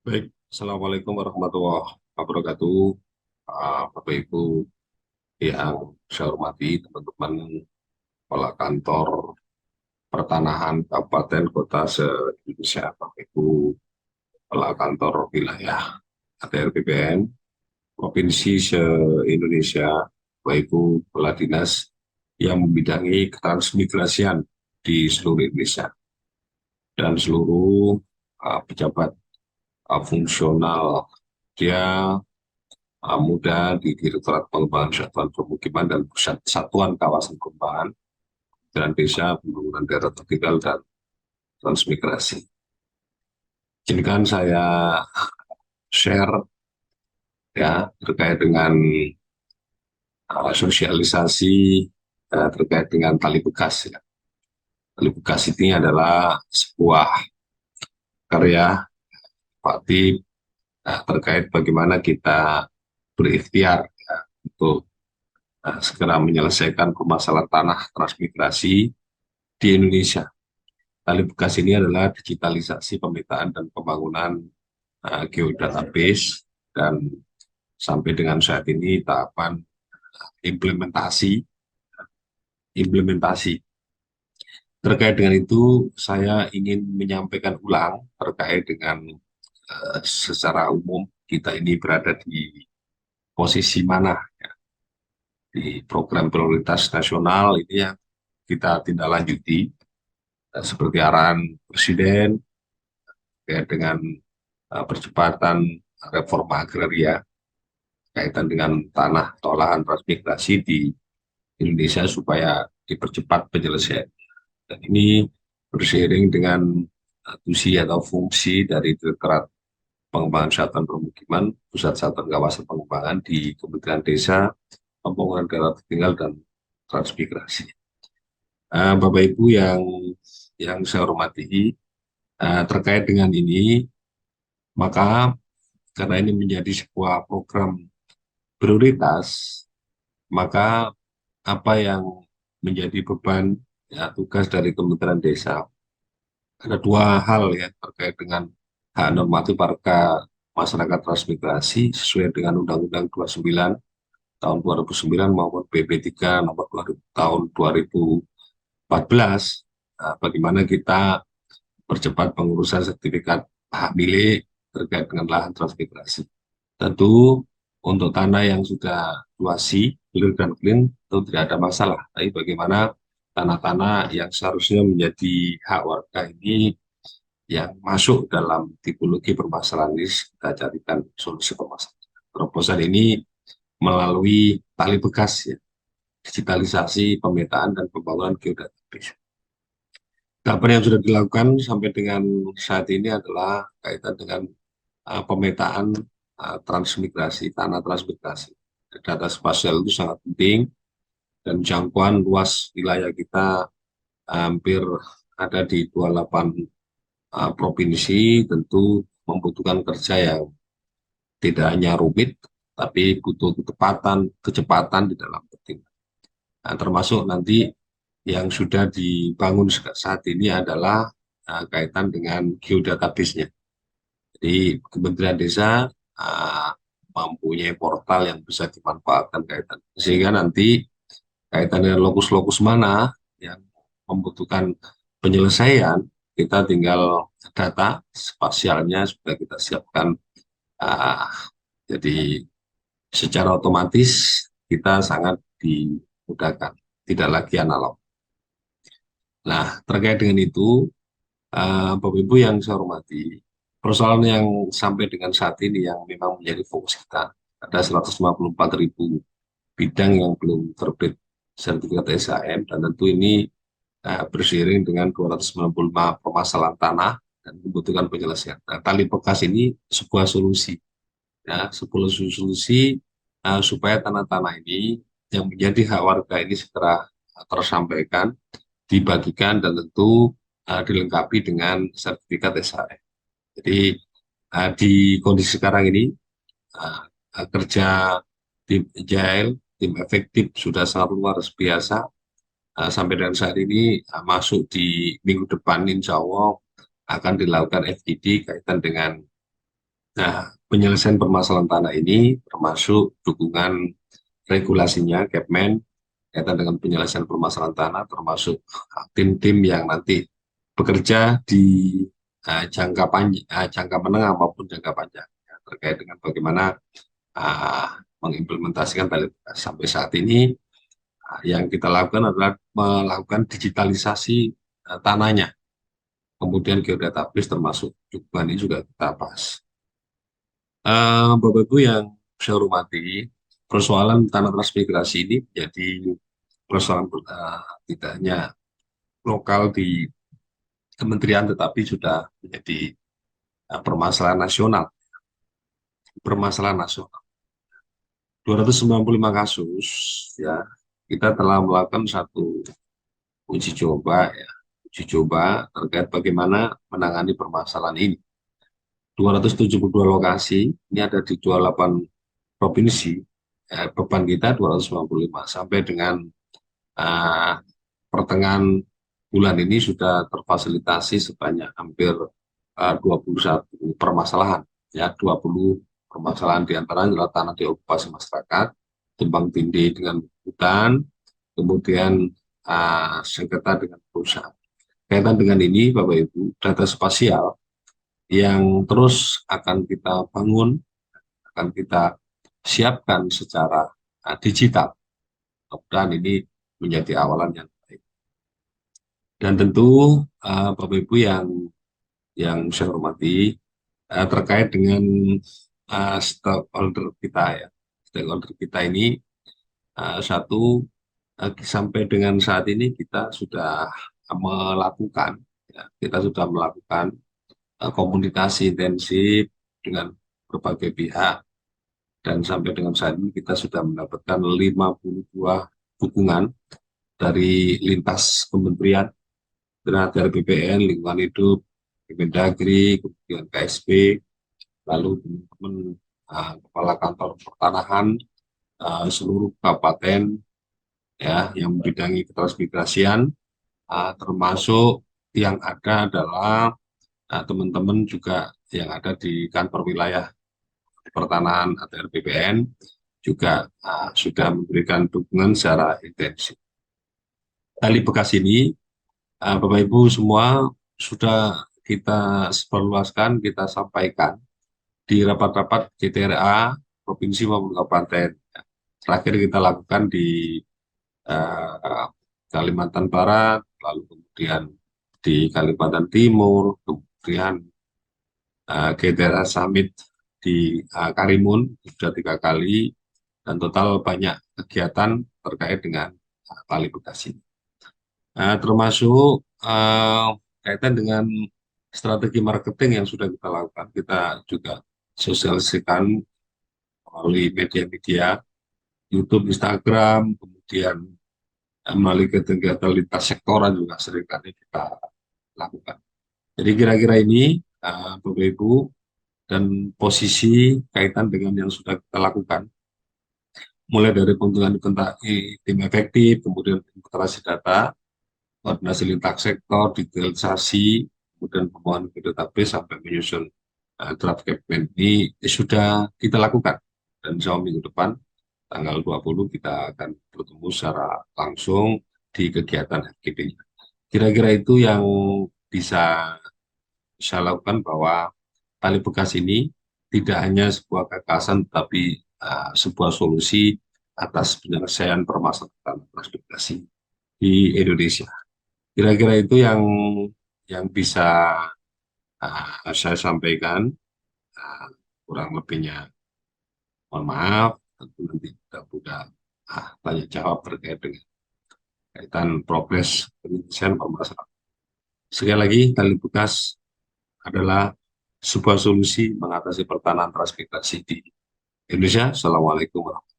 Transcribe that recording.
Baik, Assalamualaikum warahmatullahi wabarakatuh. Bapak Ibu yang saya hormati, teman-teman kepala kantor pertanahan Kabupaten Kota se-Indonesia, Bapak Ibu kepala kantor wilayah ATR BPN, Provinsi se-Indonesia, Bapak Ibu kepala dinas yang membidangi transmigrasian di seluruh Indonesia, dan seluruh pejabat fungsional dia muda di Direktorat Pengembangan Satuan Permukiman dan Pusat Satuan Kawasan Perumahan dan Desa Pembangunan Daerah Tertinggal dan Transmigrasi. Izinkan saya share ya terkait dengan sosialisasi terkait dengan tali bekas ya. Tali bekas ini adalah sebuah karya Pak Tip terkait bagaimana kita berikhtiar ya, untuk segera menyelesaikan permasalahan tanah transmigrasi di Indonesia. Tali bekas ini adalah digitalisasi pemetaan dan pembangunan geodatabase, dan sampai dengan saat ini tahapan implementasi. Implementasi terkait dengan itu, saya ingin menyampaikan ulang terkait dengan secara umum kita ini berada di posisi mana ya, di program prioritas nasional ini yang kita tindak lanjuti seperti arahan Presiden terkait dengan percepatan reforma agraria kaitan dengan tanah atau lahan transmigrasi di Indonesia supaya dipercepat penyelesaian. Dan ini berseiring dengan tusi atau fungsi dari Direktorat Pengembangan Satuan Permukiman, Pusat Satuan Kawasan Pengembangan di Kementerian Desa, Pembangunan Daerah Tertinggal dan Transmigrasi. Bapak Ibu yang saya hormati, terkait dengan ini, maka karena ini menjadi sebuah program prioritas, maka apa yang menjadi beban ya, tugas dari Kementerian Desa, ada dua hal ya terkait dengan hak normatif warga masyarakat transmigrasi sesuai dengan Undang-Undang 29 tahun 2009 maupun PP 3 nomor 20 tahun 2014. Bagaimana kita percepat pengurusan sertifikat hak milik terkait dengan lahan transmigrasi. Tentu untuk tanah yang sudah luasi, clear dan clean, itu tidak ada masalah. Tapi bagaimana tanah-tanah yang seharusnya menjadi hak warga ini yang masuk dalam tipologi permasalahan ini, kita carikan solusi permasalahan. Terobosan ini melalui tali bekas ya, digitalisasi pemetaan dan pembangunan geodatabase. Tahapan yang sudah dilakukan sampai dengan saat ini adalah kaitan dengan pemetaan transmigrasi, tanah transmigrasi. Data spasial itu sangat penting, dan jangkauan luas wilayah kita hampir ada di 28 provinsi, tentu membutuhkan kerja yang tidak hanya rumit, tapi butuh kecepatan di dalam bertindak. Nah, termasuk nanti yang sudah dibangun saat ini adalah kaitan dengan geodatabase-nya. Jadi Kementerian Desa uh, mempunyai portal yang bisa dimanfaatkan kaitan, sehingga nanti kaitan dengan lokus-lokus mana yang membutuhkan penyelesaian, kita tinggal data spasialnya sudah kita siapkan. uh, jadi secara otomatis kita sangat dimudahkan, tidak lagi analog. Nah, terkait dengan itu, Bapak Ibu yang saya hormati, persoalan yang sampai dengan saat ini yang memang menjadi fokus kita, ada 154.000 bidang yang belum terbit sertifikat SHM, dan tentu ini berseiring dengan 295 permasalahan tanah dan membutuhkan penyelesaian. Nah, tali bekas ini sebuah solusi, ya, sebuah solusi supaya tanah-tanah ini yang menjadi hak warga ini segera tersampaikan, dibagikan, dan tentu dilengkapi dengan sertifikat SHM. Jadi di kondisi sekarang ini uh, kerja tim agile, tim efektif sudah sangat luar biasa. Sampai dengan saat ini masuk di minggu depan, insya Allah akan dilakukan FGD kaitan dengan Nah, penyelesaian permasalahan tanah ini termasuk dukungan regulasinya, Kepmen, kaitan dengan penyelesaian permasalahan tanah, termasuk tim-tim yang nanti bekerja di jangka panjang, jangka menengah maupun jangka panjang, ya, terkait dengan bagaimana uh, mengimplementasikan tali batas. Sampai saat ini yang kita lakukan adalah melakukan digitalisasi tanahnya, kemudian geodatabase termasuk juga ini juga kita bahas. Bapak Ibu yang saya hormati, persoalan tanah transmigrasi ini menjadi persoalan tidak hanya lokal di kementerian, tetapi sudah menjadi permasalahan nasional. Permasalahan nasional. 295 kasus, ya, kita telah melakukan satu uji coba, ya, uji coba terkait bagaimana menangani permasalahan ini. 272 lokasi, ini ada di 28 provinsi, beban kita 295 sampai dengan uh, pertengahan bulan ini sudah terfasilitasi sebanyak hampir 21 permasalahan. Ya, 20 permasalahan diantaranya adalah tanah diokupasi masyarakat, tumpang tindih dengan hutan, kemudian sengketa dengan perusahaan. Kaitan dengan ini, Bapak Ibu, data spasial yang terus akan kita bangun, akan kita siapkan secara digital. Dan ini menjadi awalan yang baik. Dan tentu Bapak Ibu yang saya hormati, terkait dengan stakeholder kita, ya. Stakeholder kita ini satu, sampai dengan saat ini kita sudah melakukan, ya, kita sudah melakukan komunikasi intensif dengan berbagai pihak, dan sampai dengan saat ini kita sudah mendapatkan 52 dukungan dari lintas kementerian, dari BPN, Lingkungan Hidup, Kemendagri, kemudian KSP, lalu teman-teman kepala kantor pertanahan, seluruh kabupaten, ya, yang membidangi ketransmigrasian, termasuk yang ada adalah teman-teman juga yang ada di kantor wilayah pertanahan atau RPPN juga sudah memberikan dukungan secara intensif. Tali bekas ini, Bapak Ibu semua sudah kita sebarluaskan, kita sampaikan di rapat-rapat CTRA provinsi maupun kabupaten. Terakhir kita lakukan di eh, Kalimantan Barat, lalu kemudian di Kalimantan Timur, kemudian GTRA Summit di Karimun sudah 3 kali, dan total banyak kegiatan terkait dengan tali bekas ini. Termasuk kaitan dengan strategi marketing yang sudah kita lakukan, kita juga sosialisasikan melalui media-media, YouTube, Instagram, kemudian melalui kegiatan lintas sektoral juga seringkali kita lakukan. Jadi kira-kira ini Bapak Ibu, dan posisi kaitan dengan yang sudah kita lakukan, mulai dari pembentukan tim efektif, kemudian literasi data, koordinasi lintas sektor, digitalisasi, kemudian pembangunan database sampai menyusun draft Kepmen ini sudah kita lakukan. Dan insya Allah minggu depan tanggal 20 kita akan bertemu secara langsung di kegiatan FGD-nya. Kira-kira itu yang bisa saya lakukan, bahwa tali bekas ini tidak hanya sebuah gagasan, tetapi sebuah solusi atas penyelesaian permasalahan transmigrasi di Indonesia. Kira-kira itu yang bisa saya sampaikan. Uh, Kurang lebihnya mohon maaf, tentu nanti kita buka tanya jawab terkait dengan kaitan progres penyelesaian permasalahan. Sekali lagi, tali bekas adalah sebuah solusi mengatasi pertanahan transmigrasi di Indonesia. Assalamualaikum warahmatullahi wabarakatuh.